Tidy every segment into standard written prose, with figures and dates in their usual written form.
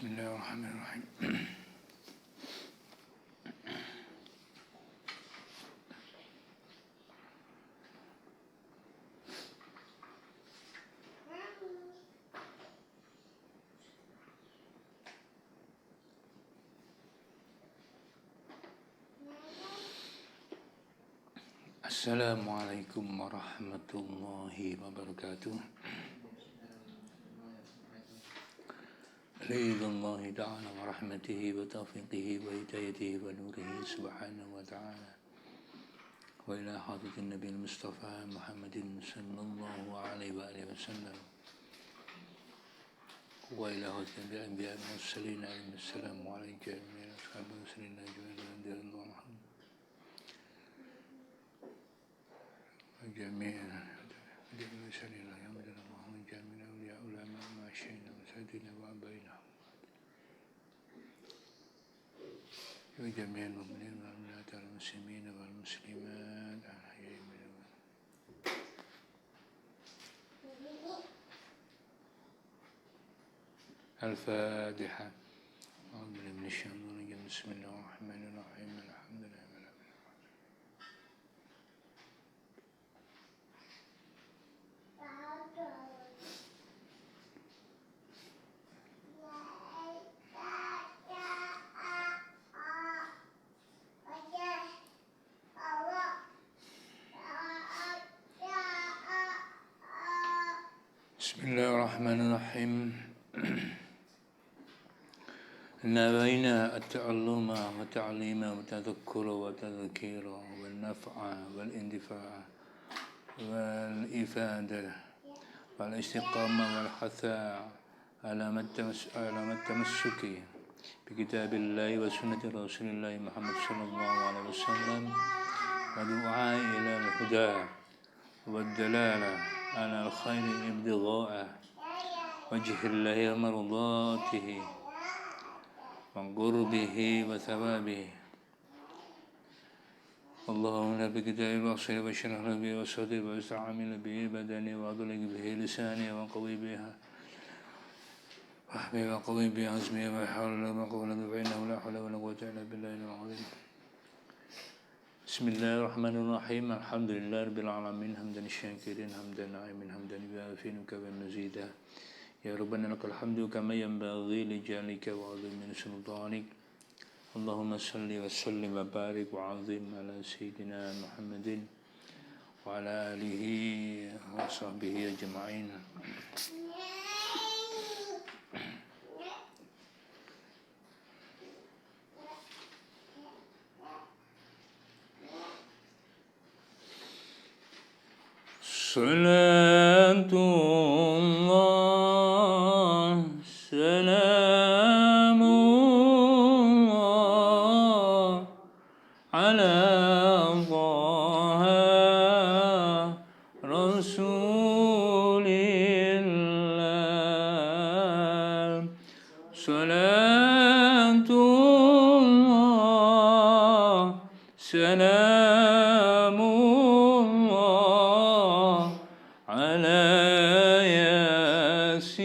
Bismillahirrahmanirrahim. Assalamualaikum warahmatullahi wabarakatuh. Ridhallahi ta'ala wa rahmatihi wa taufiqihi wa hidayatihi wa nurihi subhanahu wa ta'ala. Wa ila hadirin Nabi Mustafa Muhammadin sallallahu alaihi wa alihi wa sallam. Wa ila hadirin al-anbiya al-mursalin alaihi wasallam wa alaika ya ashabu rasulillah jami'an جميعا بسم الله يوم الله جميع الأولياء علماء ما شئنا وسادنا وأبينا وجميع المؤمنين والمؤمنات والمسلمين والمسلمات الأحياء منهم الفاتحة أعوذ بالله من الشيطان الرجيم بسم الله الرحمن الرحيم الحمد لله Bismillahirrahmanirrahim. نبينا التعلم والتعليم والتذكر والتذكير والنفع والاندفاع والإفادة والاستقامة والحث على التمسك بكتاب الله وسنة رسول الله محمد صلى الله عليه وسلم ودعاء إلى الهدى والدلالة على الخير ابتغاء وجه الله ومرضاته وقربه وثوابه. اللهم لا بكتاب الوصي وشرح به وصدر واستعمل به بدني وأضلق به لساني وقوي بها وحبي وقوي به عزمي وحول ولا قوة فإنه لا حول ولا قوة إلا بالله العظيم. بسم الله الرحمن الرحيم. الحمد لله رب العالمين حمدا الشاكرين حمدا ناعما حمدا يوافي نكبا مزيدا. يا ربنا لك الحمد كما ينبغي لجلالك وعظيم سلطانك. اللهم صل وسلم وبارك وعظم على سيدنا محمد وعلى آله وصحبه أجمعين. صلاة الله سلام الله على طه رسول الله. صلاة الله سلام الله على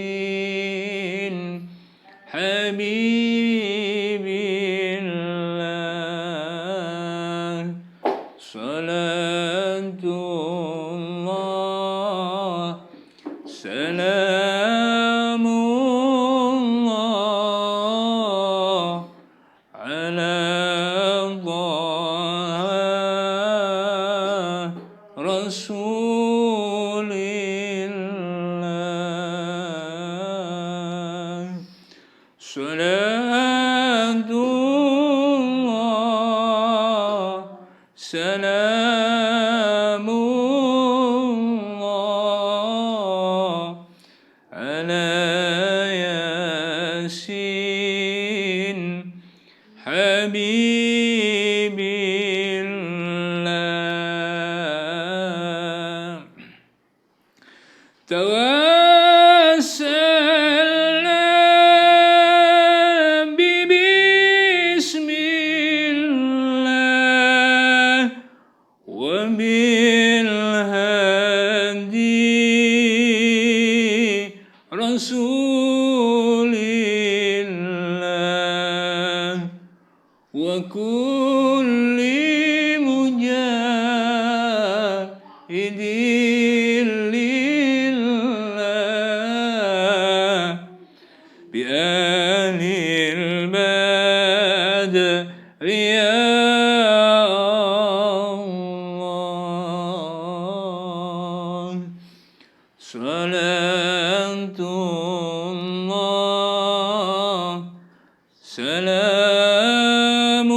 ياسين حبيب الله. صلاة الله سلام الله على طه رسول الله. صلاة الله سلام الله على ياسين حبيب الله. توسلنا ببسم الله وبالهدي رسول وكل مجاهد لله بأهل البدر يا الله صلاة الله سلام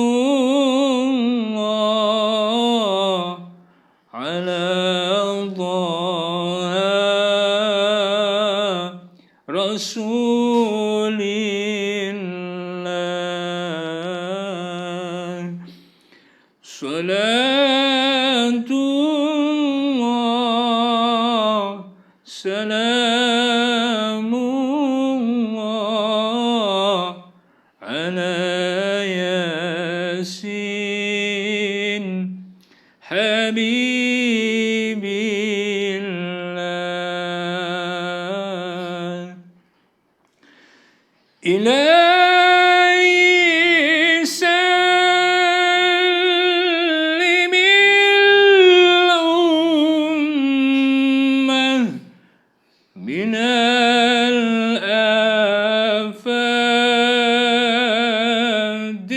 الله على طه رسول الله صلاة الله سلام الله على ياسين حبيب الله إلهي سلم الأمة من الآفات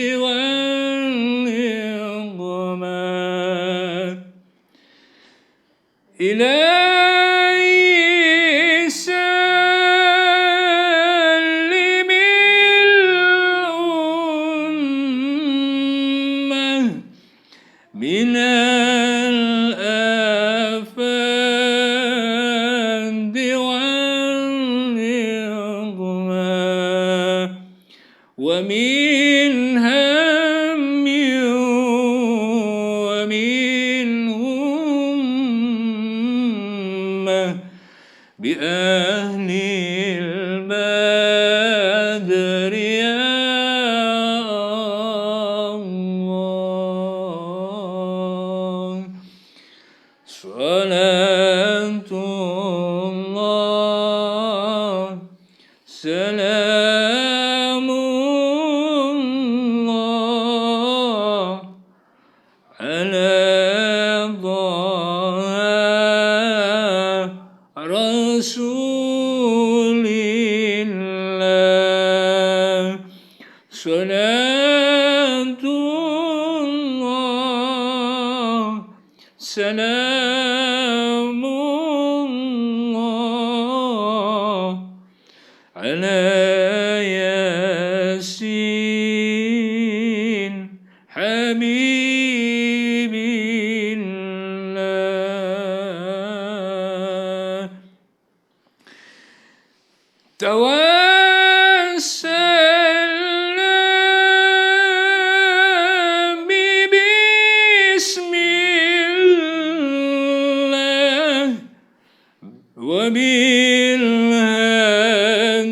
والنقمات إلهي سلم الأمة من الآفات والنقمات ومن هم ومن همة بأهل البدر يا الله صلاة الله سلام الله على طه رسول الله صلاة الله سلام الله على ياسين حبيب الله توسلنا بسم الله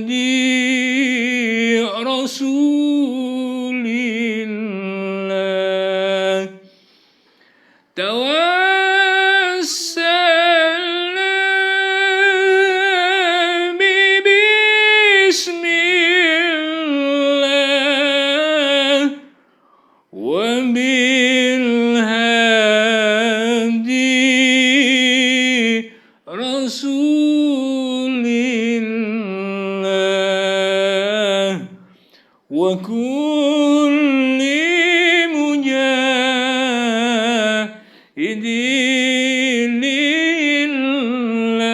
وبالهدي رسول الله توسلنا بسم الله وبالهدي رسول الله وكل مجاهد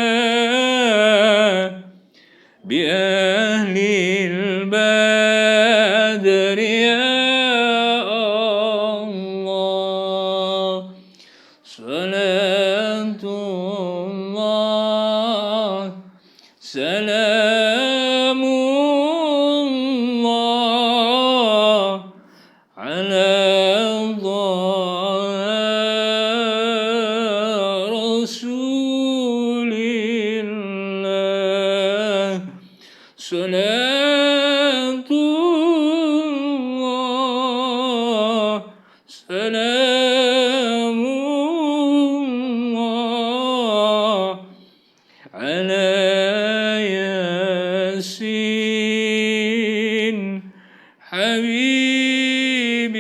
لله بأهل البدر يا الله صلاة الله سلام الله على طه رسول الله صلاة الله سلام الله على ياسين حبيبي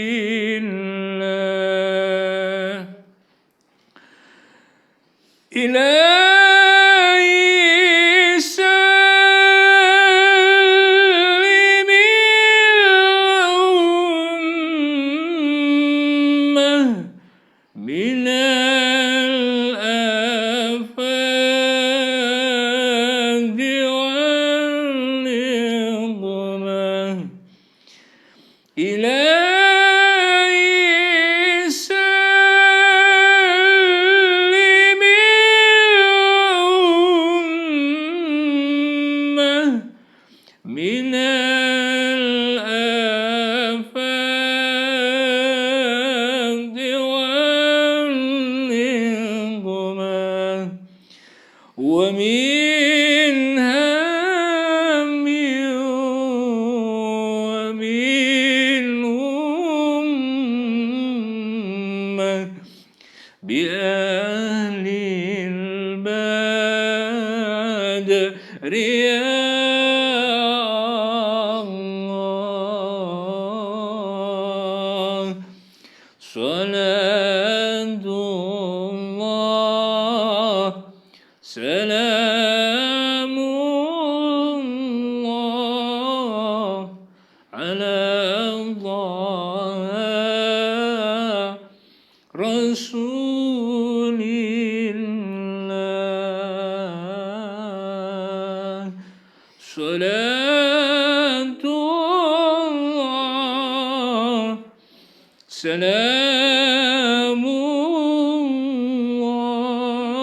إلهي سلم الأمة من الآفات والنقمة ومن هم ومن أمة بأهل البدر يا الله صلاة الله سلام الله على الله رسول الله صلاة الله سلام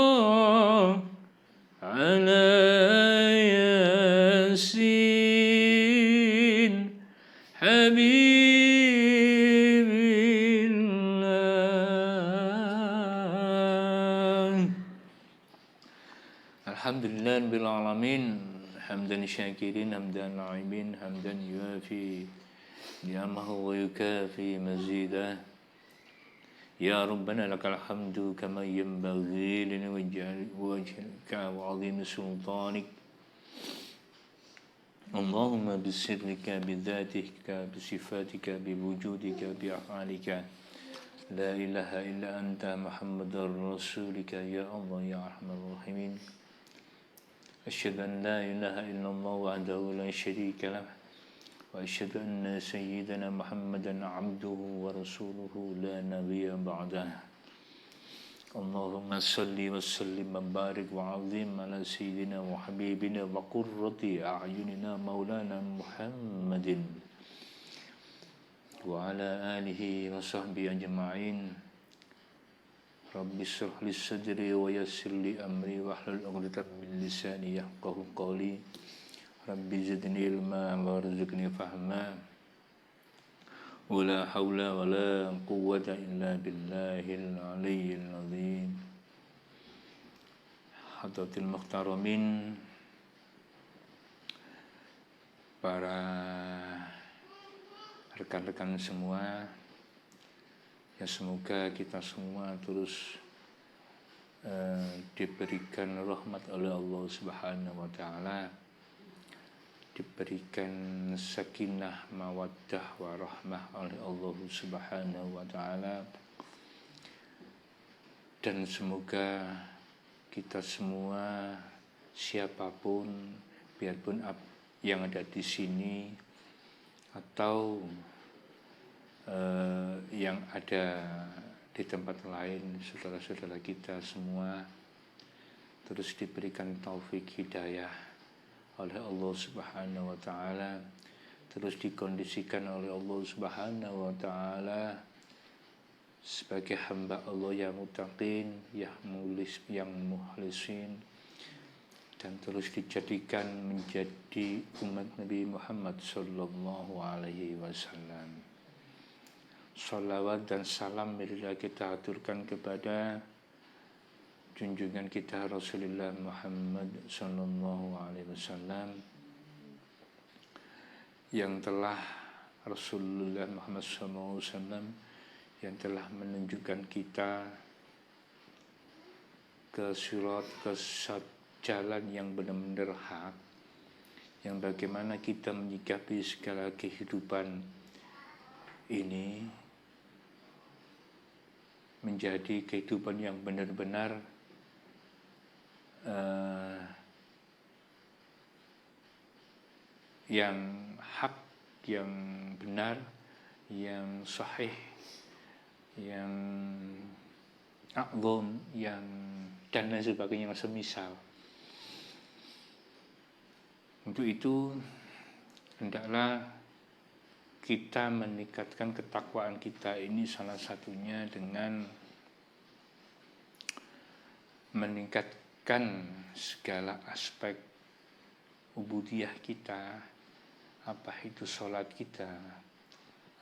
الله على ياسين حبيب الله. Alhamdulillah rabbil alamin hamdan syakirin hamdan na'imin hamdan yuafi ni'amahu wa yukafi mazidah. Ya Rabbana lakal hamdu kama yanbaghi li wajhika wa 'azimi sultanik. Allahumma bisirrika bidzatika bisifatika biwujudika biaf'alika la ilaha illa anta Muhammadar rasulika ya Allah ya arhamar rahimin. Asyhadu an la ilaha illallah wahdahu la syarika lah wa asyhadu anna sayyidana Muhammadan abduhu wa rasuluhu la nabiyya ba'dah. Allahumma salli wa sallim wa barik wa azim ala sayyidina wa habibina wa qurrati a'yunina maulana Muhammadin wa ala alihi wa sahbihi ajma'in. Rabbi shrah li sadri wa yassir li amri wa hlul 'uqdatam min lisani yafqahu qawli. Rabbi zidni ilma warzuqni fahma. Wala haula wala quwwata illa billahil aliyyil azim. Hadratil muhtaramin, para rekan-rekan semua, ya semoga kita semua terus diberikan rahmat oleh Allah Subhanahu wa taala, diberikan sakinah mawaddah warahmah oleh Allah Subhanahu wa taala, dan semoga kita semua siapapun, biarpun yang ada di sini atau yang ada di tempat lain, saudara-saudara kita semua terus diberikan taufik hidayah oleh Allah Subhanahu wa taala, terus dikondisikan oleh Allah Subhanahu wa taala sebagai hamba Allah yang muttaqin, yang mukhlisin, dan terus dijadikan menjadi umat Nabi Muhammad sallallahu alaihi wasallam. Salawat dan salam marilah kita aturkan kepada junjungan kita Rasulullah Muhammad sallallahu alaihi wasallam, yang telah Rasulullah Muhammad sallallahu alaihi wasallam yang telah menunjukkan kita ke sirat, ke jalan yang benar-benar hak, yang bagaimana kita menyikapi segala kehidupan ini menjadi kehidupan yang benar-benar yang hak, yang benar, yang sahih, yang a'zam, yang dan lain sebagainya yang semisal. Untuk itu hendaklah kita meningkatkan ketakwaan kita ini salah satunya dengan meningkatkan segala aspek ubudiyah kita, apa itu sholat kita,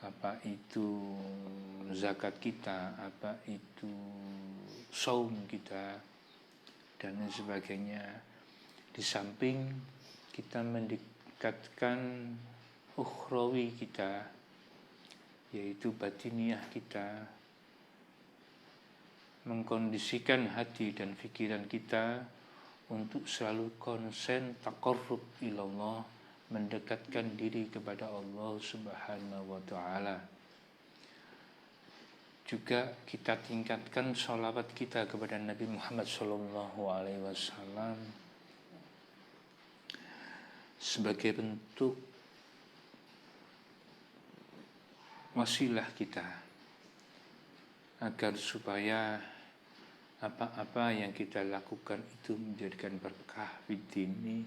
apa itu zakat kita, apa itu saum kita, dan lain sebagainya. Di samping kita meningkatkan ukhrawi kita, yaitu batiniah kita, mengkondisikan hati dan pikiran kita untuk selalu konsen taqarrub ilallah, mendekatkan diri kepada Allah Subhanahu wa ta'ala. Juga kita tingkatkan sholawat kita kepada Nabi Muhammad SAW sebagai bentuk wasilah kita agar supaya apa-apa yang kita lakukan itu menjadikan berkah fid dini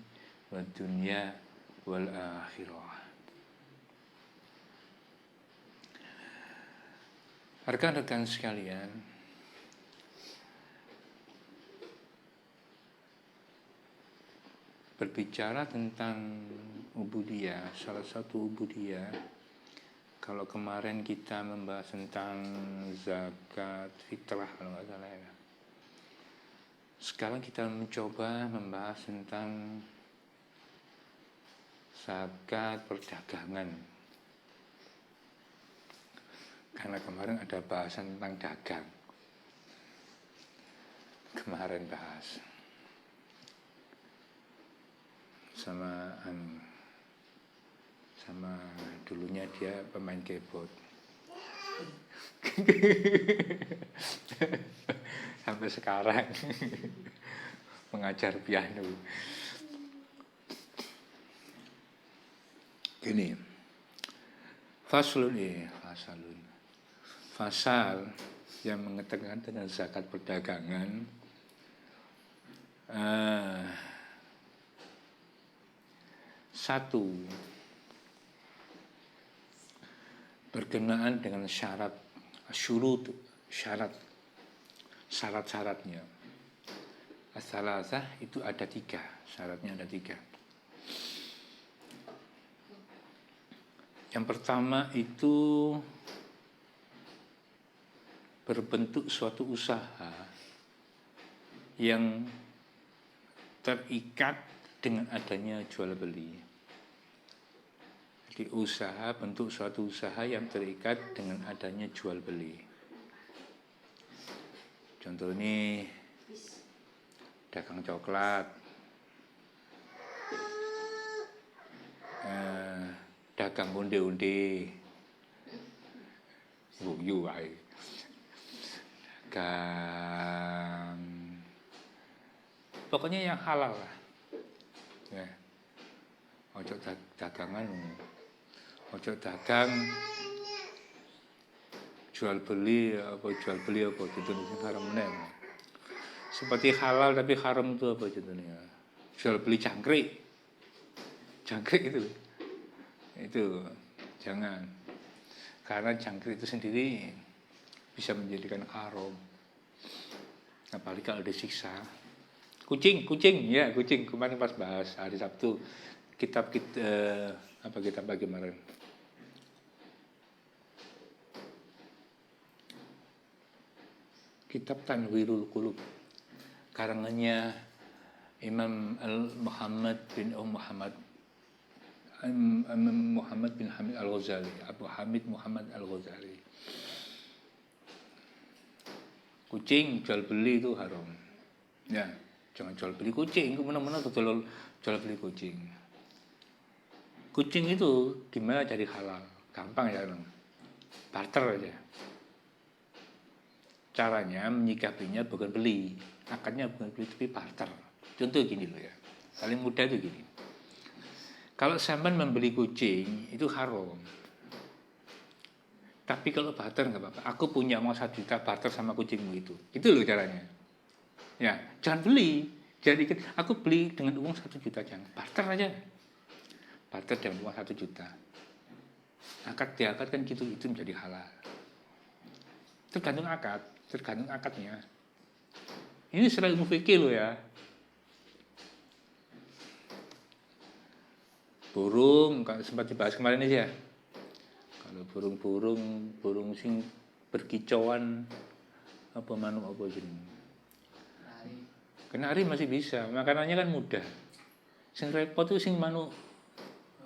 wa dunya wal akhirah. Rekan-rekan sekalian, berbicara tentang ubudiyah, salah satu ubudiyah, kalau kemarin kita membahas tentang zakat fitrah kalau nggak salah ya, sekarang kita mencoba membahas tentang zakat perdagangan. Karena kemarin ada bahasan tentang dagang. Kemarin bahas sama dulunya dia pemain keyboard. Sampai sekarang mengajar piano. Gini, fasal yang mengatakan tentang zakat perdagangan, satu, berkenaan dengan syarat-syaratnya. As-salasah itu ada 3, syaratnya ada 3. Yang pertama itu berbentuk suatu usaha yang terikat dengan adanya jual beli. Jadi bentuk suatu usaha yang terikat dengan adanya jual beli. Contoh ini dagang coklat, dagang onde-onde, guyu ae. Pokoknya yang halal lah. Ya. Ojo dagangan, ojo dagang jual beli apa gitu haram meneh. Seperti halal tapi haram itu apa contohnya? Jual beli jangkrik. Jangkrik itu jangan. Karena jangkrik itu sendiri bisa menjadikan haram. Apalagi kalau disiksa. Kucing. Kemarin pas bahas hari Sabtu kitab lagi kemarin. Kitab Tanwirul Qulub, karangannya Imam Muhammad bin Hamid Al-Ghazali, Abu Hamid Muhammad Al-Ghazali. Kucing jual beli itu haram. Ya, jangan jual beli kucing, kemana-mana jual beli kucing. Kucing itu gimana jadi halal? Gampang ya, barter aja. Caranya menyikapinya bukan beli, akadnya bukan beli tapi barter. Contoh gini loh ya, paling mudah itu gini. Kalau sampean membeli kucing itu haram. Tapi kalau barter nggak apa-apa. Aku punya uang 1 juta barter sama kucingmu itu. Itu loh caranya. Ya, jangan beli. Jadi aku beli dengan uang 1 juta jangan. Barter aja. Barter dengan uang 1 juta. Akad diakad kan gitu, itu menjadi halal. Tergantung akadnya. Ini secara ilmu fikih loh ya. Burung, kalau sempat dibahas kemarin aja. Kalau burung sing berkicauan apa manuk apa jenis. Kenari masih bisa, makanannya kan mudah. Sing repot itu sing manuk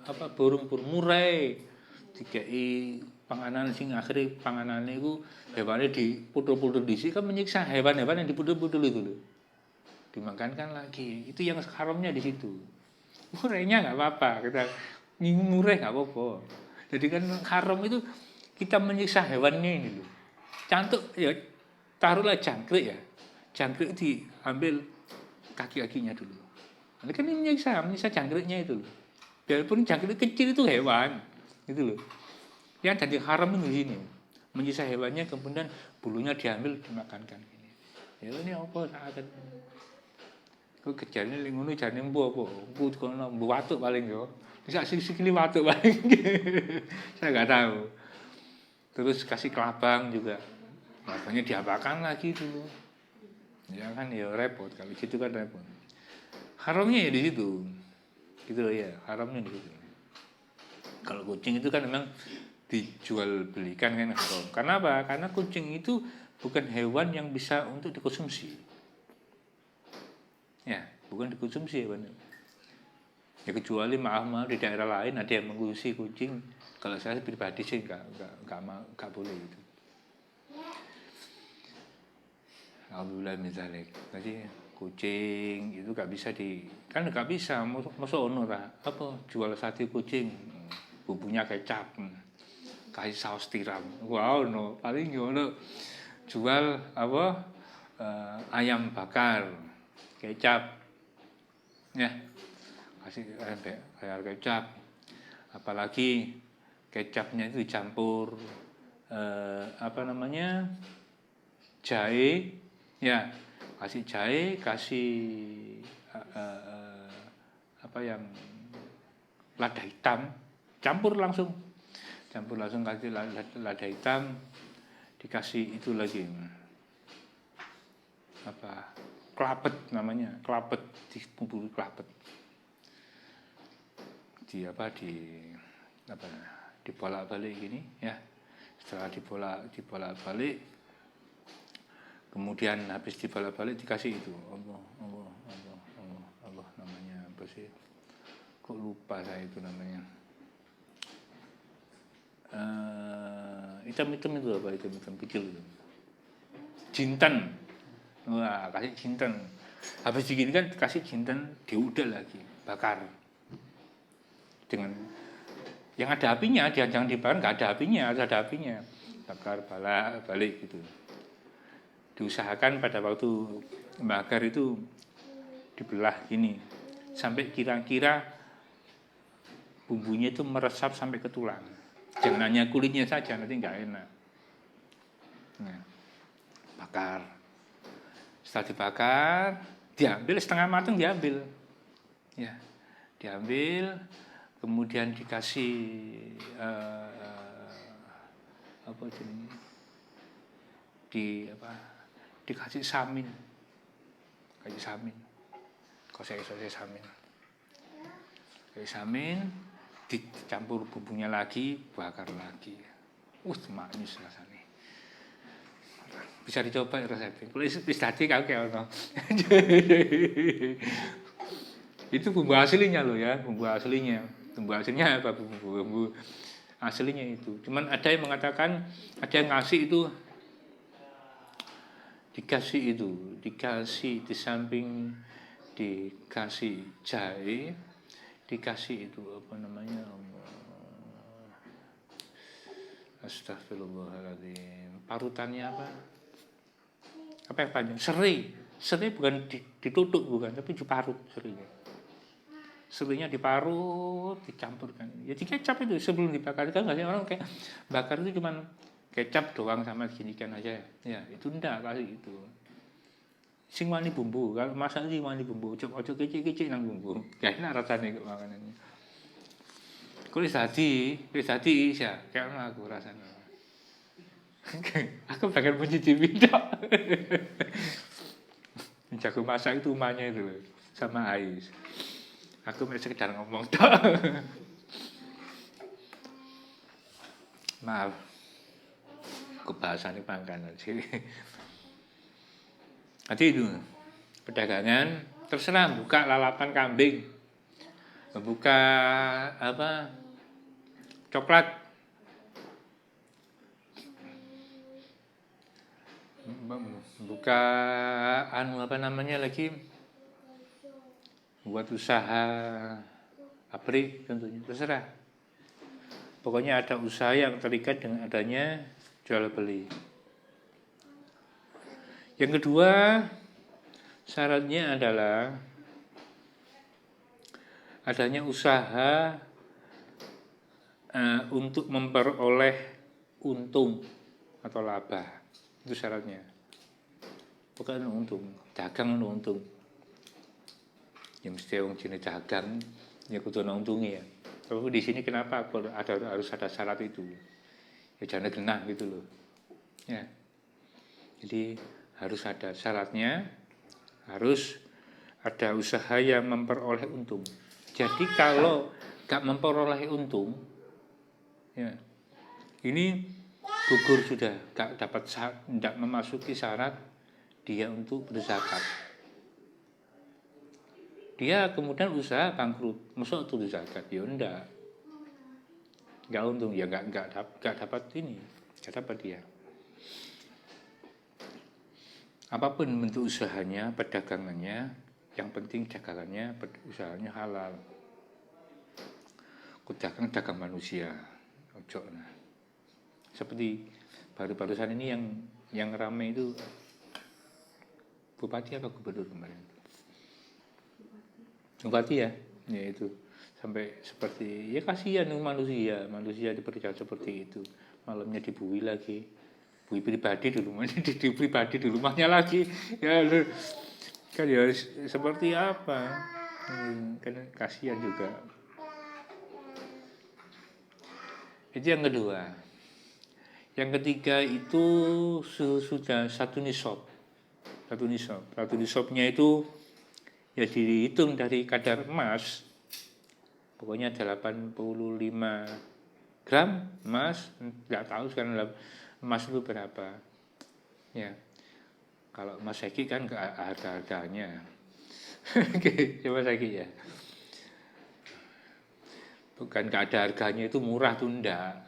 apa burung murai. Dikai panganan sing akhirnya panganannya itu hewannya diputul-putul dhisik kan menyiksa hewan-hewan yang diputul-putul itu loh. Dimakankan lagi. Itu yang haramnya di situ. Murainya nggak apa-apa, kita murai nggak apa-apa. Jadi kan haram itu kita menyiksa hewannya ini loh. Cantuk ya, taruhlah jangkrik ya. Jangkrik diambil kaki-kakinya dulu. Ini kan ini menyiksa jangkriknya itu loh. Biarpun jangkrik kecil itu hewan, gitu loh. Yang jadi haram itu di sini. Menyiksa hewannya kemudian bulunya diambil dimakankan ini. Ya ini apa akan kejarnya ngono jane mbu apa? Mbu kono mbu watuk paling yo. Bisa sikili watuk paling. Saya enggak tahu. Terus kasih kelabang juga. Kelabangnya diapakan lagi dulu. Ya kan ya repot kalau gitu kan repot. Haramnya ya di situ. Gitu loh ya, haramnya di situ. Kalau kucing itu kan memang dijual belikan kan haram. Karena apa? Karena kucing itu bukan hewan yang bisa untuk dikonsumsi. Ya, bukan dikonsumsi hewan. Ya kecuali maaf di daerah lain ada yang mengkonsumsi kucing. Kalau saya pribadi sih enggak boleh itu. Alhamdulillah misalnya. Jadi kucing itu enggak bisa kan enggak bisa masa ono ta. Apa jual sate kucing bumbunya kecap. Kasih saus tiram. Wow, no. Paling ngono jual apa ayam bakar kecap ya kasih air kecap, apalagi kecapnya itu dicampur apa namanya jahe ya, kasih jahe, kasih apa yang lada hitam, campur langsung kasih lada hitam, dikasih itu lagi apa kelapet namanya, kelapet dibumbui kelapet dibolak-balik gini ya. Setelah dibolak-balik kemudian habis dibolak-balik dikasih itu Allah namanya apa sih, kok lupa saya itu namanya, hitam-hitam itu apa, hitam kecil itu jinten. Wah, kasih jinten. Habis begini kan kasih jinten diudel lagi, bakar. Dengan yang ada apinya, jangan dibakar enggak ada apinya, harus ada apinya. Bakar balik gitu. Diusahakan pada waktu bakar itu dibelah gini sampai kira-kira bumbunya itu meresap sampai ke tulang. Jangan hanya kulitnya saja, nanti enggak enak. Nah, bakar. Setelah dibakar, diambil setengah matang diambil. Ya, diambil, kemudian dikasih apa jenis? Dikasih samin. Kasih samin. Kosek samin. Kasih samin, dicampur bumbunya lagi, bakar lagi. Manis rasanya. Bisa dicoba resepnya. Kalau wis dadi kake ono. Itu bumbu aslinya loh ya, bumbu aslinya. Bumbu aslinya apa bumbu aslinya itu. Cuman ada yang mengatakan, ada yang ngasih itu dikasih di samping dikasih jahe, dikasih itu apa namanya? Astagfirullahaladzim. Parutannya apa? Apa yang panjang? Seri bukan ditutup bukan, tapi diparut serinya. Serinya diparut, dicampurkan. Ya dikecap itu sebelum dibakar kan nggak sih orang kayak bakar itu cuman kecap doang sama ginikan aja. Ya itu enggak kasih itu. Sing wani bumbu, kalau masak sing wani bumbu, ojo kecik-kecik nang bumbu. Gak enak rasanya kok makanannya. Kok wis dadi ya, kayak aku rasanya. Aku pengen mencicipi tok. Jago masak itu umahnya itu loh, sama Ais. Aku masih sekedar ngomong tok. Maaf, kebahasan pangkanan sih. Nanti itu perdagangan terserah buka lalapan kambing, buka apa coklat, buka apa namanya lagi, buat usaha pabrik tentunya terserah. Pokoknya ada usaha yang terikat dengan adanya jual beli. Yang kedua, syaratnya adalah adanya usaha untuk memperoleh untung atau laba. Itu syaratnya. Bukan untung, dagang untung. Ya mesti orang jenis dagang, ya kudu untungnya ya. Tapi di sini kenapa harus ada syarat itu? Ya jangan genah gitu loh. Ya. Jadi harus ada syaratnya, harus ada usaha yang memperoleh untung. Jadi kalau gak memperoleh untung, ya ini gugur sudah, gak dapat, tidak memasuki syarat dia untuk berzakat. Dia kemudian usaha bangkrut, masuk tuh zakat, ya enggak untung, ya enggak dapat ini, enggak dapat dia. Apapun bentuk usahanya, perdagangannya, yang penting dagangannya, usahanya halal. Dagang manusia, ojo nah. Seperti baru-barusan ini yang ramai itu bupati apa gubernur kemarin? Bupati ya itu sampai seperti ya kasihan manusia dipercaya seperti itu, malamnya dibui lagi, bui pribadi di rumahnya, di pribadi di rumahnya lagi, ya kan ya seperti apa, kan kasihan juga. Itu yang kedua. Yang ketiga itu sudah satu nisab. Satu nisabnya itu ya dihitung dari kadar emas. Pokoknya 85 gram emas, enggak tahu sekarang emas itu berapa. Ya. Kalau emas seki kan harga-harganya. Oke, coba seki ya. Bukan gak ada harganya itu murah tuh enggak.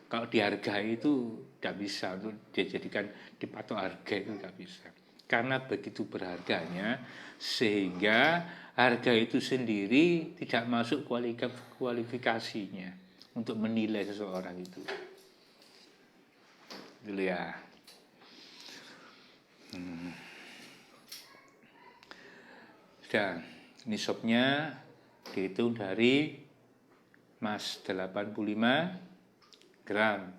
Kalau dihargai itu tidak bisa untuk dijadikan dipatok harga, itu tidak bisa. Karena begitu berharganya sehingga harga itu sendiri tidak masuk kualifikasinya untuk menilai seseorang itu. Dulu ya. Sudah, nisabnya dihitung dari emas 85 gram.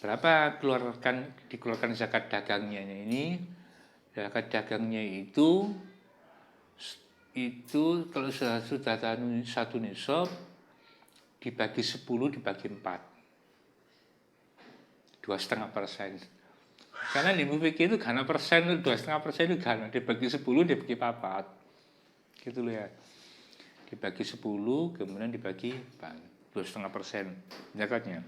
Berapa dikeluarkan zakat dagangnya ini? Zakat dagangnya itu kalau sudah satu nisab dibagi 10 dibagi 4, 2,5%. Karena di fikih itu gana persen, 2,5% itu gana, dibagi 10 dibagi 4, gitu loh ya. Dibagi 10 kemudian dibagi 4, 2,5% zakatnya.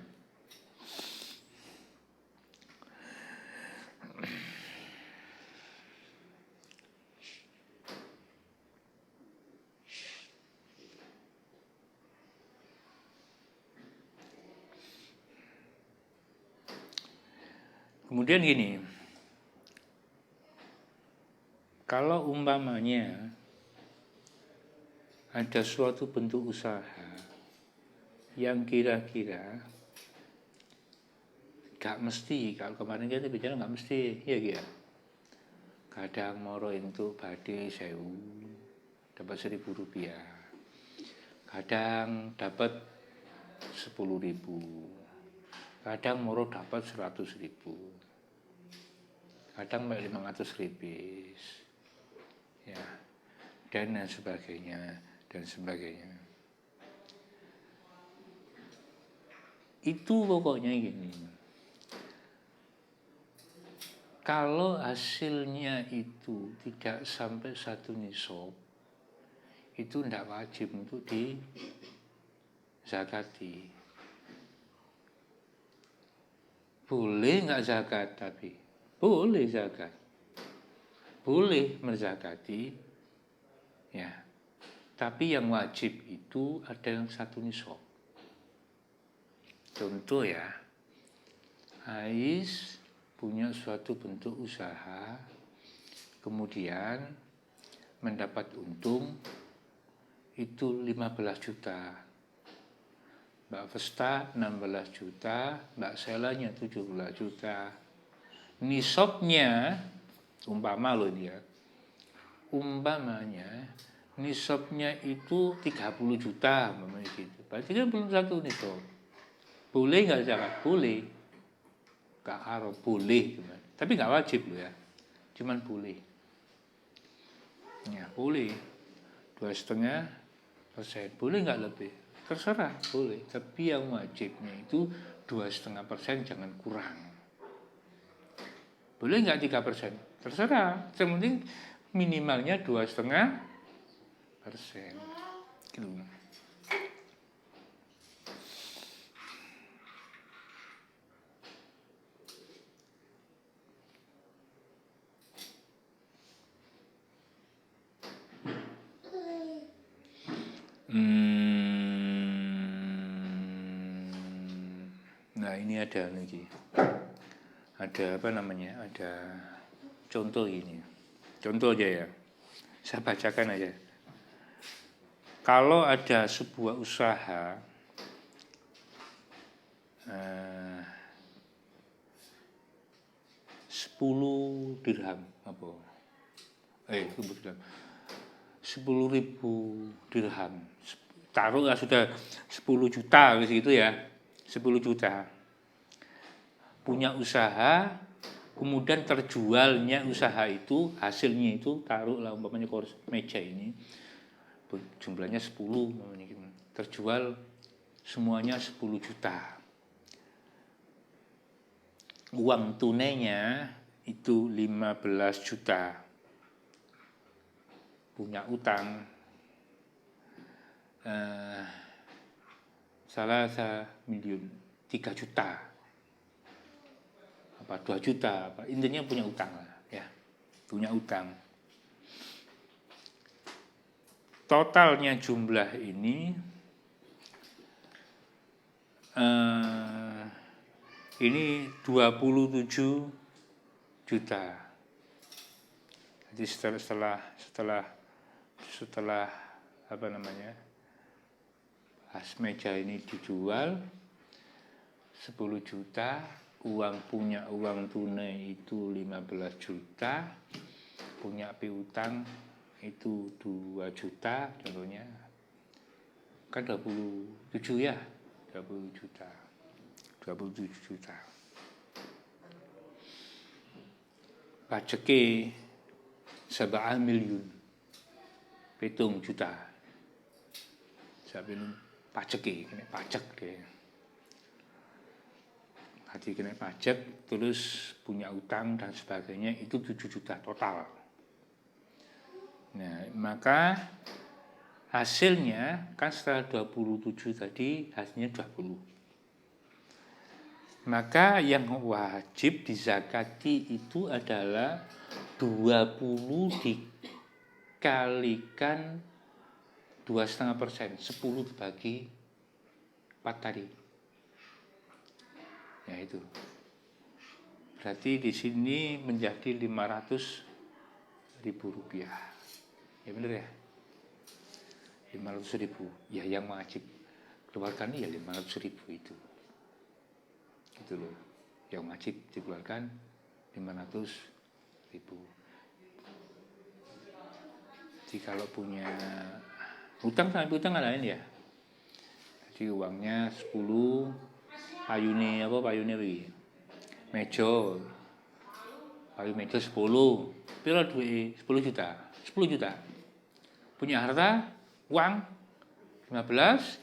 Kemudian gini, kalau umpamanya ada suatu bentuk usaha yang kira-kira gak mesti, kalau kemarin kita bicara gak mesti, ya gitu. Kadang moro untuk badhe 1.000 dapat 1.000 rupiah, kadang dapat 10.000, kadang moro dapat 100.000, kadang 500 ribis, ya, dan sebagainya. Itu pokoknya gini. Kalau hasilnya itu tidak sampai 1 nisab, itu tidak wajib untuk dizakati. Boleh nggak zakat tapi? Boleh zakat. Boleh menzakati. Ya. Tapi yang wajib itu ada yang 1 nisab. Contoh ya, Ais punya suatu bentuk usaha, kemudian mendapat untung itu 15 juta. Mbak Vesta 16 juta, Mbak Selanya 17 juta. Nisabnya, umpama loh dia, umpamanya nisabnya itu 30 juta, gitu. Berarti kan belum 1 nisab. Boleh nggak zakat? Boleh. Nggak haram, boleh. Tapi nggak wajib loh ya. Cuman boleh. Ya boleh. 2,5%. Boleh nggak lebih? Terserah, boleh. Tapi yang wajibnya itu 2,5%, jangan kurang. Boleh nggak 3%? Terserah. Yang penting minimalnya 2,5%. Gitu. Nah ini ada lagi, ada apa namanya, ada contoh ini, contoh aja ya, saya bacakan aja. Kalau ada sebuah usaha 10 dirham apa? 10.000 dirham. Taruhlah sudah 10 juta gitu ya. 10 juta. Punya usaha, kemudian terjualnya usaha itu, hasilnya itu taruhlah umpamanya meja ini jumlahnya 10 umpamanya gitu. Terjual semuanya 10 juta. Uang tunainya itu 15 juta. Punya utang salah 1 miliar 3 juta apa 2 juta apa, intinya punya utang lah ya, punya utang. Totalnya jumlah ini 27 juta. Jadi setelah apa namanya, meja ini dijual 10 juta, punya uang tunai itu 15 juta, punya piutang itu 2 juta contohnya, kan 27 ya, 27 juta. Pajeke 7 miliar 7 juta. Saya bilang pajeke, kena pajak deh. Hati kena pajak, terus punya utang dan sebagainya, itu 7 juta total. Nah, maka hasilnya kan setelah 27 tadi hasilnya 20. Maka yang wajib dizakati itu adalah 20 dikalikan 2,5%, 10 dibagi 4 tadi. Ya itu. Berarti di sini menjadi 500.000 rupiah. Ya benar ya? 500.000. Ya yang wajib keluarkan ya 500.000 itu. Gitu loh. Yang wajib dikeluarkan 500.000. Jadi kalau punya hutang sampai hutang lain ya. Jadi uangnya 10, payune iki? Meja. Payu meja 10. Piro duwe 10 juta. 10 juta. Punya harta uang 15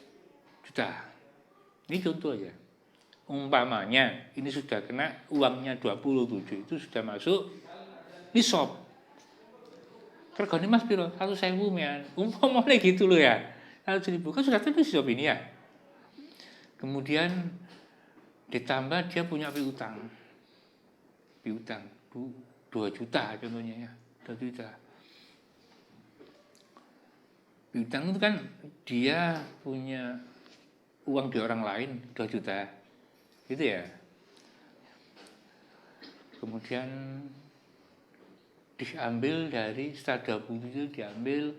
juta. Ini contoh aja. umpamanya ini sudah kena uangnya 27 itu sudah masuk nisab. Regane Mas piro? 100.000 men. Umpamanya gitu loh ya. 100.000 kan sudah tentu nisab ini ya. Kemudian ditambah dia punya piutang 2 juta contohnya ya, 2 juta. Piutang itu kan dia punya uang di orang lain 2 juta, gitu ya. Kemudian diambil dari setelah 20 itu diambil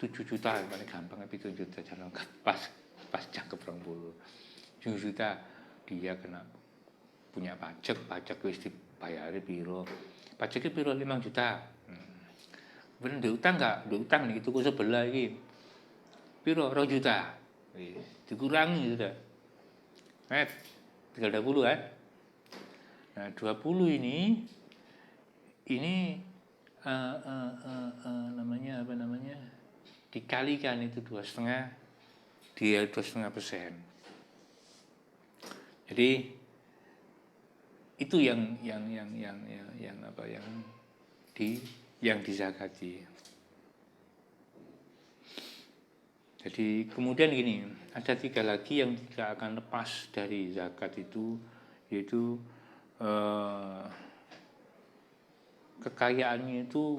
7 juta, paling gampang tapi 7 juta jangan pas cakep 20. 7 juta dia kena punya pajak wis dibayari piro. Pajaknya piro 5 juta. Bener diutang enggak? Diutang nih itu sebelah iki. Piro 2 juta. Dikurangi sudah. Tinggal 20 kan. Nah, 20 ini namanya apa namanya? Dikalikan itu 2,5, dia 2,5%. Jadi itu yang dizakati. Jadi kemudian gini, ada 3 lagi yang tidak akan lepas dari zakat itu, yaitu kekayaannya itu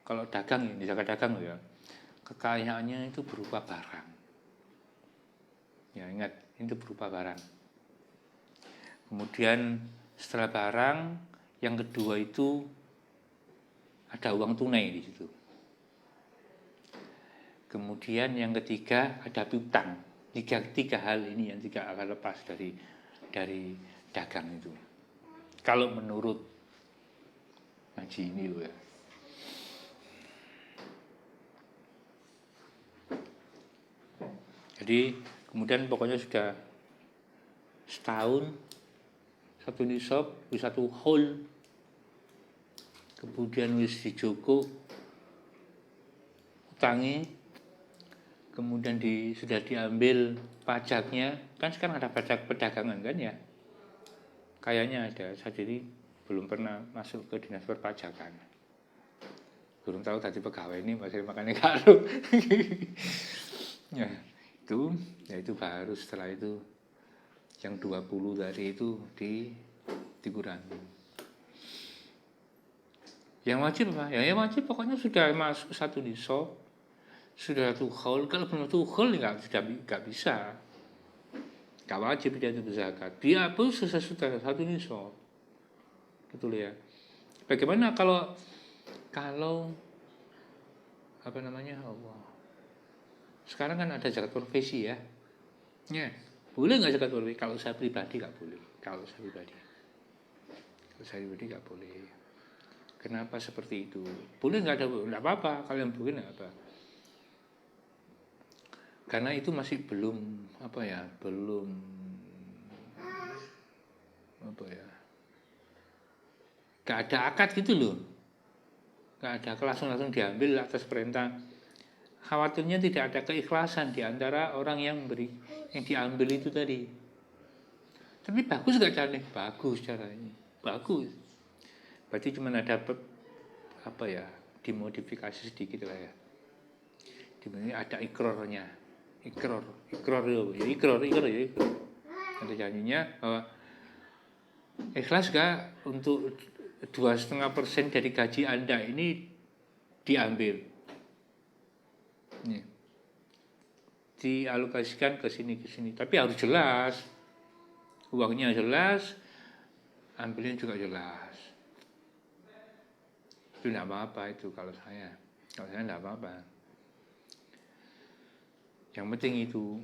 kalau dagang ya, di zakat dagang ya, kekayaannya itu berupa barang. Ya ingat, itu berupa barang. Kemudian setelah barang, yang kedua itu ada uang tunai di situ. Kemudian yang ketiga ada piutang. Tiga hal ini yang tidak akan lepas dari dagang itu. Kalau menurut ngaji ini loh ya. Jadi kemudian pokoknya sudah setahun satu nisab, satu haul, kemudian wis dijogo utangi, kemudian sudah diambil pajaknya, kan sekarang ada pajak perdagangan kan ya, kayaknya ada. Saya jadi belum pernah masuk ke dinas perpajakan, belum tahu tadi pegawai ini masih makannya karo. Ya itu baru setelah itu yang 20 tadi itu dikurangi. Yang wajib apa? Ya yang wajib pokoknya sudah masuk satu nisab, sudah satu haul. Kalau belum satu haul nggak bisa, nggak wajib dia itu berzakat. Dia pun sudah satu nisab, gitu ya. Bagaimana kalau apa namanya Allah? Sekarang kan ada zakat profesi ya. Ya, boleh nggak zakat profesi? Kalau saya pribadi nggak boleh. Kalau saya pribadi nggak boleh. Kenapa seperti itu? Boleh nggak apa-apa. Kalian boleh nggak apa? Karena itu masih belum nggak ada akad gitu loh. Nggak ada langsung diambil atas perintah. Khawatirnya tidak ada keikhlasan di antara orang yang diambil itu tadi. Tapi bagus nggak caranya? Bagus caranya. Bagus. Berarti cuma ada dimodifikasi sedikit lah ya. Dimana ada ikrarnya. Ikrar ya. Ada janjinya bahwa ikhlas gak untuk 2,5% dari gaji Anda ini diambil. Nih, dialokasikan ke sini. Tapi harus jelas, uangnya jelas, ambilnya juga jelas. Itu tidak apa-apa itu kalau saya tidak apa-apa. Yang penting itu,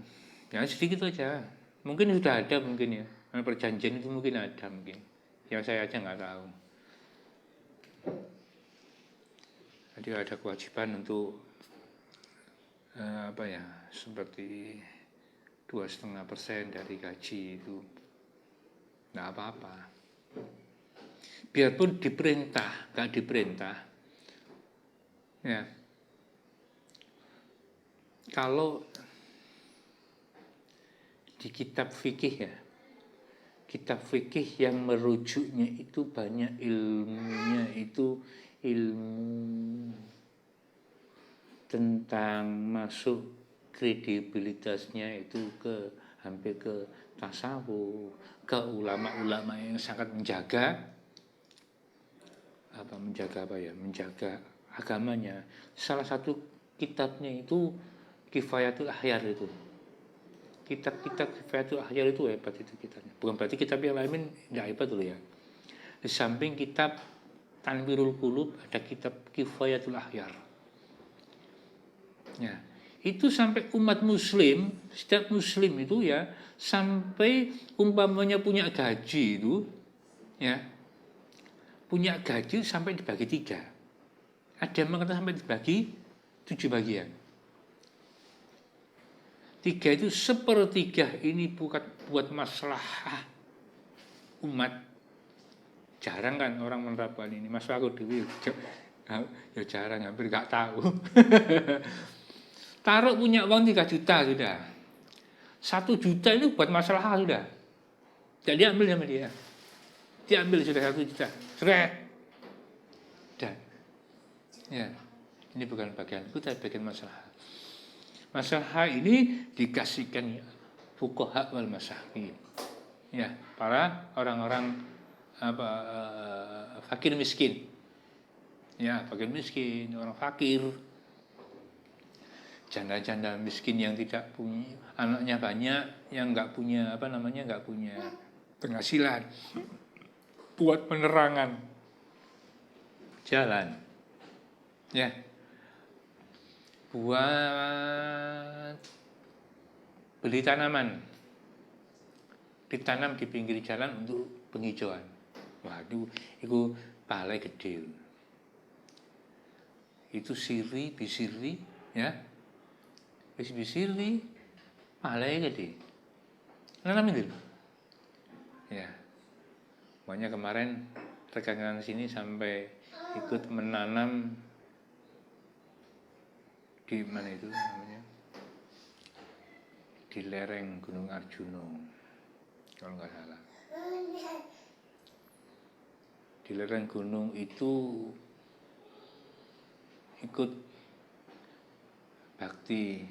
ya sedikit aja. Mungkin sudah ada mungkin ya, perjanjian itu mungkin ada mungkin. Yang saya aja nggak tahu. Jadi ada kewajiban untuk seperti 2,5% dari gaji itu nggak apa-apa. Biarpun diperintah, nggak diperintah, ya. Kalau di kitab fikih ya. Kitab fikih yang merujuknya itu banyak ilmunya itu ilmu tentang masuk kredibilitasnya itu hampir ke tasawuf, ke ulama-ulama yang sangat menjaga agamanya. Salah satu kitabnya itu Kifayatul Akhyar itu. Kitab-kitab Kifayatul Akhyar itu hebat itu kitabnya. Bukan berarti kitab yang lain tidak hebat dulu ya. Di samping kitab Tanwirul Qulub ada kitab Kifayatul Akhyar. Ya, itu sampai umat muslim, setiap muslim itu ya, sampai umpamanya punya gaji itu ya, punya gaji sampai dibagi 3. Ada yang mengatakan sampai dibagi 7 bagian. 3 itu 1/3 ini buat masalah umat. Jarang kan orang menerapkan ini. Masalah aku dulu ya jarang, hampir gak tahu. Taruh punya uang 3 juta sudah. 1 juta itu buat masalah sudah. Tidak diambil sama dia. Diambil sudah 1 juta. Seret. Dan ya, ini bukan bagian itu, tapi bagian masalah. Masalah ini dikasihkan fuqaha wal masakin. Ya, para orang-orang fakir miskin. Ya, fakir miskin, orang fakir. Janda-janda miskin yang tidak punya anaknya banyak, yang nggak punya nggak punya penghasilan buat penerangan jalan, ya, buat beli tanaman, ditanam di pinggir jalan untuk penghijauan. Waduh, itu pahalanya gede. Itu siri, bisiri, ya. Bisiri, pahalanya gede. Nanam itu. Ya. Makanya kemarin rekan-rekan sini sampai ikut menanam di mana itu namanya? Di lereng Gunung Arjuno, kalau nggak salah. Di lereng gunung itu ikut bakti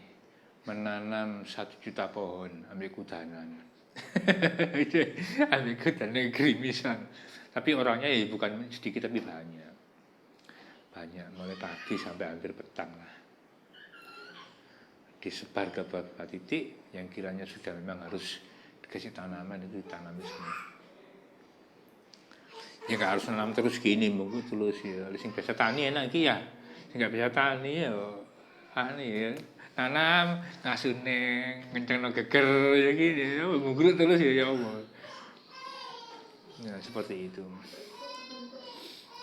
menanam 1 juta pohon, ambil kudanan. Ambil kudanan gerimisan. Tapi orangnya ya bukan sedikit tapi banyak. Banyak, mulai pagi sampai hampir petang lah. Disebar ke beberapa titik yang kiranya sudah memang harus dikasih tanaman itu ditanami semua. Ya nggak harus nanam terus gini, mungkin terus ya. Sing biasa tani enak iki ya. Sing nggak bisa tani ya, ya. Tanam ngasune ngencengno geger ya gini, ya mungkin terus ya Allah. Ya seperti itu.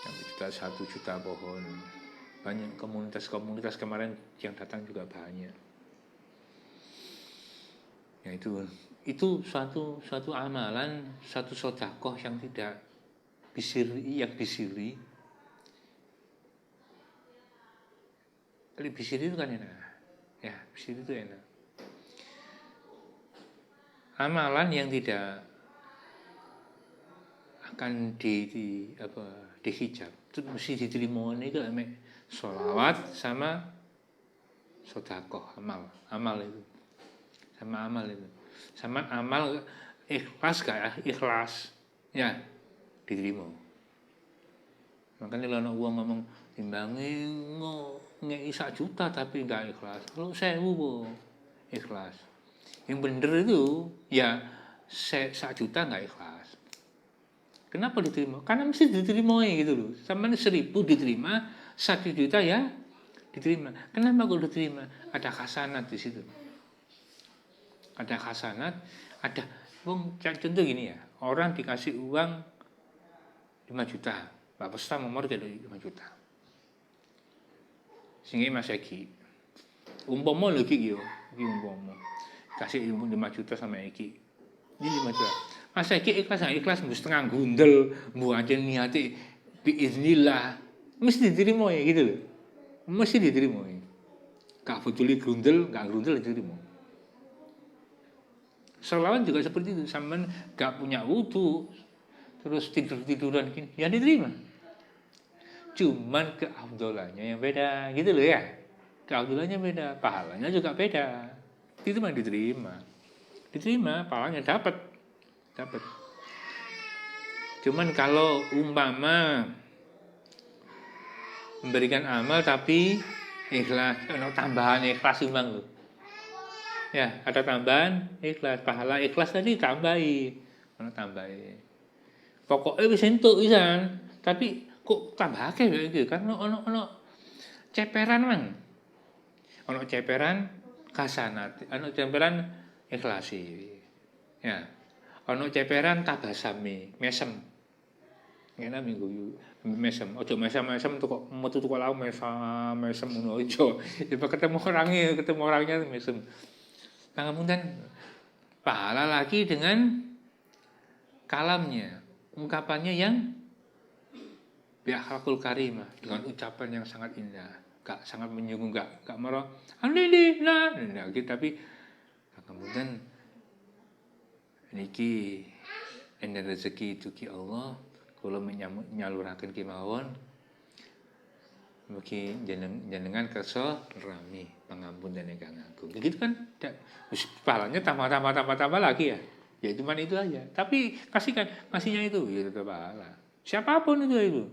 Sampai 1 juta pohon. Banyak komunitas kemarin yang datang juga banyak. Ya itu suatu amalan, satu sedekah yang tidak bisiri. Kalau bisiri itu kan enak. Ya, bisiri itu enak. Amalan yang tidak akan dihijab itu mesti diterima ini kalau sholawat sama sedekah, amal itu. Sama amal ikhlas gak ikhlas ya diterima. Makanya kalau uang ngomong timbangi ngei 1 juta tapi gak ikhlas, kalau 1.000 ikhlas. Yang bener itu ya 1 juta gak ikhlas. Kenapa diterima? Karena mesti diterima gitu loh. Sama 1.000 diterima, 1 juta ya diterima. Kenapa kalau diterima? Ada hasanat di situ. Ada hasanat, ada contoh gini ya. Orang dikasih uang 5 juta. Pak Pesta nomor jadi 5 juta. Sehingga Mas Eki. Umpama lho iki yo, iki umpama. Kasih 5 juta sama Eki. Ini 5 juta. Mas Eki ikhlas mesti setengah gundel, mbuh aja niate biiznillah. Mesti diterima ya gitu loh. Mesti diterima. Gak betul gundel, gak gundel diterima. Sholawat juga seperti itu, sampean gak punya wudu terus tiduran gini, ya diterima. Cuman keafdolannya yang beda, gitu loh ya. Keafdolannya beda, pahalanya juga beda. Itu mah diterima. Diterima, pahalanya dapat. Cuman kalau umpama memberikan amal tapi ikhlas, tambahan ikhlas umpang loh. Ya, ada tambahan ikhlas, pahala ikhlas tadi tambahi. Pokoknya wis entuk pisan, tapi kok tambah akeh iki kan ono ceperan man. Ono ceperan kasanat, ono ceperan ikhlasi. Ya. Ono ceperan tabasami, mesem. Ngene minggu mesem, ojo mesem tuh kok metu tuh kok mesem ngono ojo. Ya ketemu orangnya mesem. Pangapunten pahala lagi dengan kalamnya, ungkapannya yang biakhlakul karimah, dengan ucapan yang sangat indah, gak sangat menyinggung, gak marah. Alhamdulillah, nah gitu, tapi pangapunten niki enten rezeki dugi Allah. Kalau menyalurakan kemauan, mungkin jenengan kerso rami pengampun dan ingkang agung. Begitu kan? Pahalanya tambah lagi ya. Ya cuma itu aja. Tapi kasihnya itu ya tetap pahala. Siapapun itu.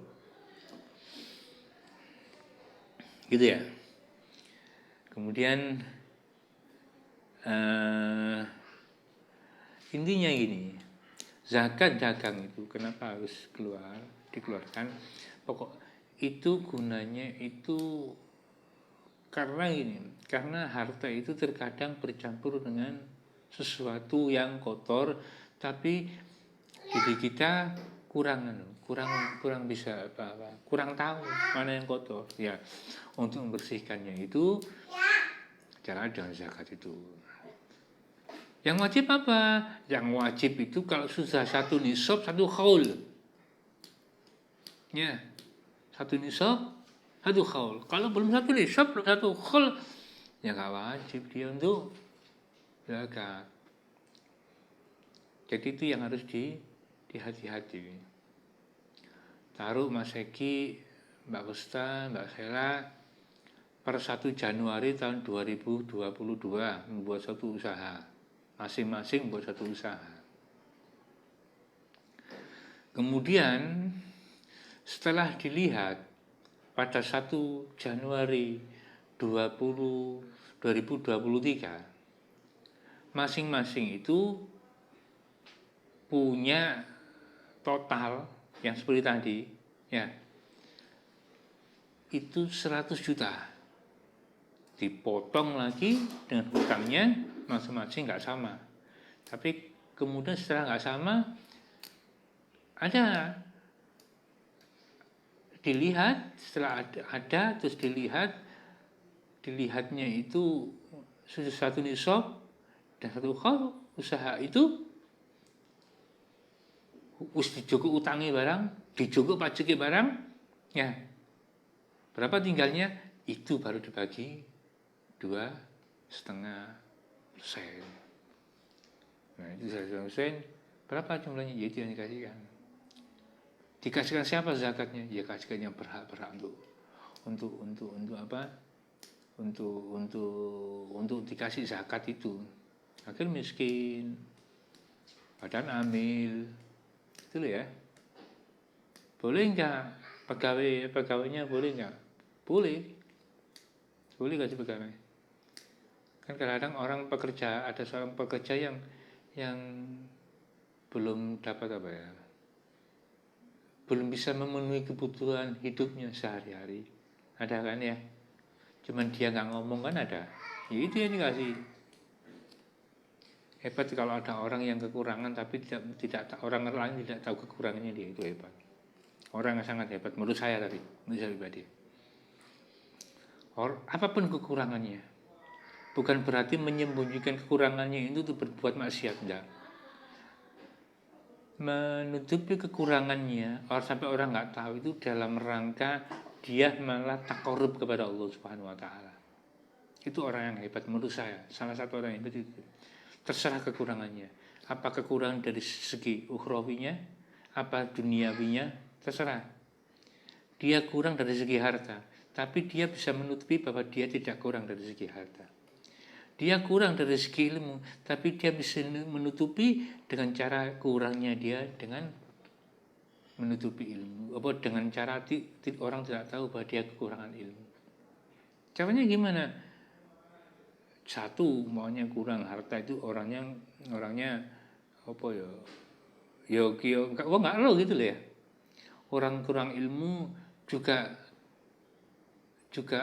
Gitu ya. Kemudian intinya gini. Zakat dagang itu kenapa harus dikeluarkan? Pokok itu gunanya itu karena harta itu terkadang bercampur dengan sesuatu yang kotor, tapi diri kita kurang bisa kurang tahu mana yang kotor. Ya, untuk membersihkannya itu cara dengan zakat itu. Yang wajib apa? Yang wajib itu kalau sudah satu nisab, satu khaul. Ya, satu nisab, satu khaul. Kalau belum satu nisab, belum satu khaul, ya nggak wajib dia untuk zakat. Jadi itu yang harus dihati-hati. Taruh Mas Eki, Mbak Usta, Mbak Sela, per 1 Januari tahun 2022 membuat satu usaha. Masing-masing buat satu usaha. Kemudian setelah dilihat pada 1 Januari 2023 masing-masing itu punya total yang seperti tadi ya, itu 100 juta, dipotong lagi dengan hutangnya masing-masing nggak sama. Tapi kemudian setelah nggak sama, ada dilihat, setelah ada terus dilihatnya itu sudah satu nisab dan satu khaul, usaha itu wis dijogo utangi barang, dijogo pajake barang, ya berapa tinggalnya itu baru dibagi 2,5%. Nah itu 2,5%, berapa jumlahnya? Ya itu yang dikasihkan siapa zakatnya? Ya kasihkan yang berhak untuk apa? Untuk dikasih zakat itu. Fakir miskin, badan amil, itu loh ya. Boleh enggak pegawainya boleh enggak? Boleh kasih pegawai. Kan kadang-kadang ada seorang pekerja yang belum dapat belum bisa memenuhi kebutuhan hidupnya sehari-hari. Ada kan ya? Cuman dia nggak ngomong kan ada. Ya itu yang dikasih. Hebat kalau ada orang yang kekurangan tapi tidak orang lain tidak tahu kekurangannya, dia itu hebat. Orang yang sangat hebat menurut saya pribadi. Apapun kekurangannya, bukan berarti menyembunyikan kekurangannya itu untuk berbuat maksiat, enggak. Menutupi kekurangannya sampai orang nggak tahu itu dalam rangka dia malah takarub kepada Allah Subhanahu Wa Taala. Itu orang yang hebat menurut saya, salah satu orang yang hebat itu. terserah kekurangannya. Apa kekurangan dari segi ukhrawinya, apa duniawinya, terserah. Dia kurang dari segi harta, tapi dia bisa menutupi bahwa dia tidak kurang dari segi harta. Dia kurang dari segi ilmu, tapi dia bisa menutupi dengan cara kurangnya dia dengan menutupi ilmu. Apa dengan cara orang tidak tahu bahwa dia kekurangan ilmu. Caranya gimana? Satu, maunya kurang harta itu orangnya apa ya? Nggak lo gitu loh ya. Orang kurang ilmu juga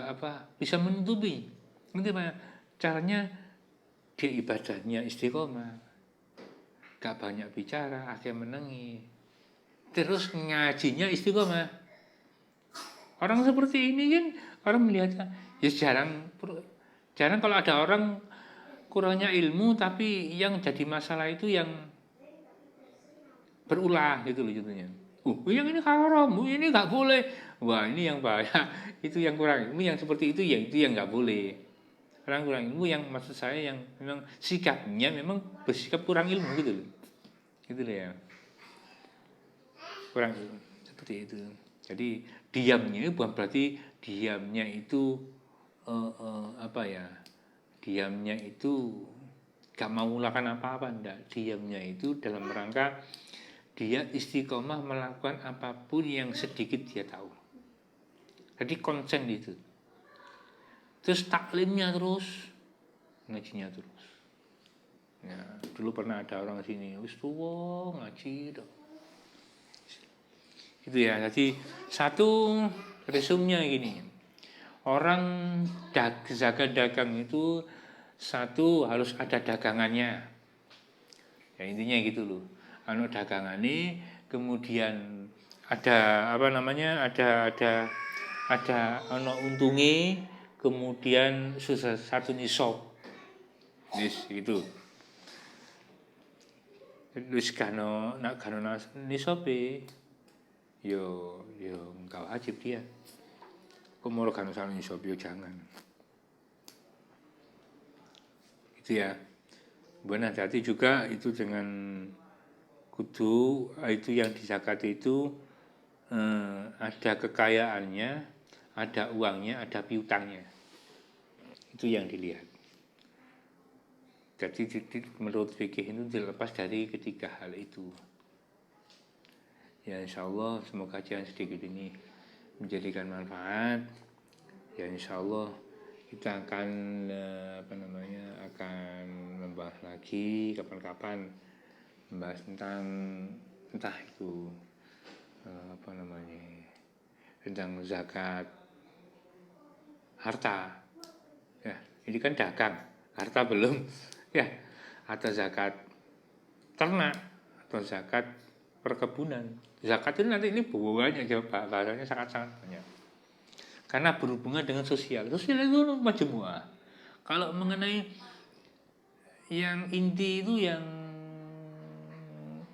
apa? Bisa menutupi. Gimana? Caranya dia ibadahnya istiqomah. Gak banyak bicara, akhirnya menengi. Terus ngajinya istiqomah. Orang seperti ini kan orang melihatnya ya jarang kalau ada orang kurangnya ilmu tapi yang jadi masalah itu yang berulah gitu loh jadinya. Yang ini haram, ini nggak boleh. Wah ini yang bahaya, itu yang kurang ilmu yang seperti itu ya itu yang nggak boleh. Orang kurang ilmu yang maksud saya yang memang sikapnya memang bersikap kurang ilmu gitu loh. Gitu loh ya. Kurang ilmu seperti itu. Jadi diamnya bukan berarti diamnya itu apa ya? Diamnya itu gak mau melakukan apa-apa, enggak. Diamnya itu dalam rangka dia istiqomah melakukan apapun yang sedikit dia tahu. Jadi konsen itu. Terus taklimnya terus, ngajinya terus. Ya, dulu pernah ada orang sini, wis tuwa ngaji dong. Gitu ya. Jadi satu resumnya gini. Orang zakat dagang itu satu harus ada dagangannya. Ya intinya gitu loh. Anu dagangannya kemudian ada apa namanya? Ada ono untungnya, kemudian susah satu nisab. Gitu. Terus kano nisabe yo enggak wajib dia. Kumur kan saling nisab jangan. Itu ya. Benar hati juga itu dengan kudu itu yang dizakati itu ada kekayaannya, ada uangnya, ada piutangnya. Itu yang dilihat. Jadi menurut fikih itu dilepas dari ketiga hal itu. Ya insya Allah semoga kajian sedikit ini menjadikan manfaat. Ya insya Allah kita akan akan membahas lagi kapan-kapan membahas tentang entah itu tentang zakat harta. Ya, ini kan dagang, harta belum. Ya, atau zakat ternak atau zakat perkebunan. Zakat itu nanti ini banyak bahasanya sangat-sangat banyak. Karena berhubungan dengan sosial. Sosial itu majmuah. Kalau mengenai yang inti itu yang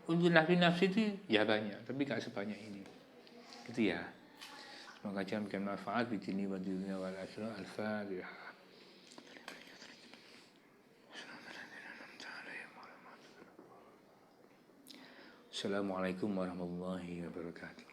untuk nafsi itu ya banyak, tapi gak sebanyak ini. Gitu ya. Semoga jangan bikin manfaat di sini wa dunia wal akhirah. Al-Fatihah. Assalamualaikum warahmatullahi wabarakatuh.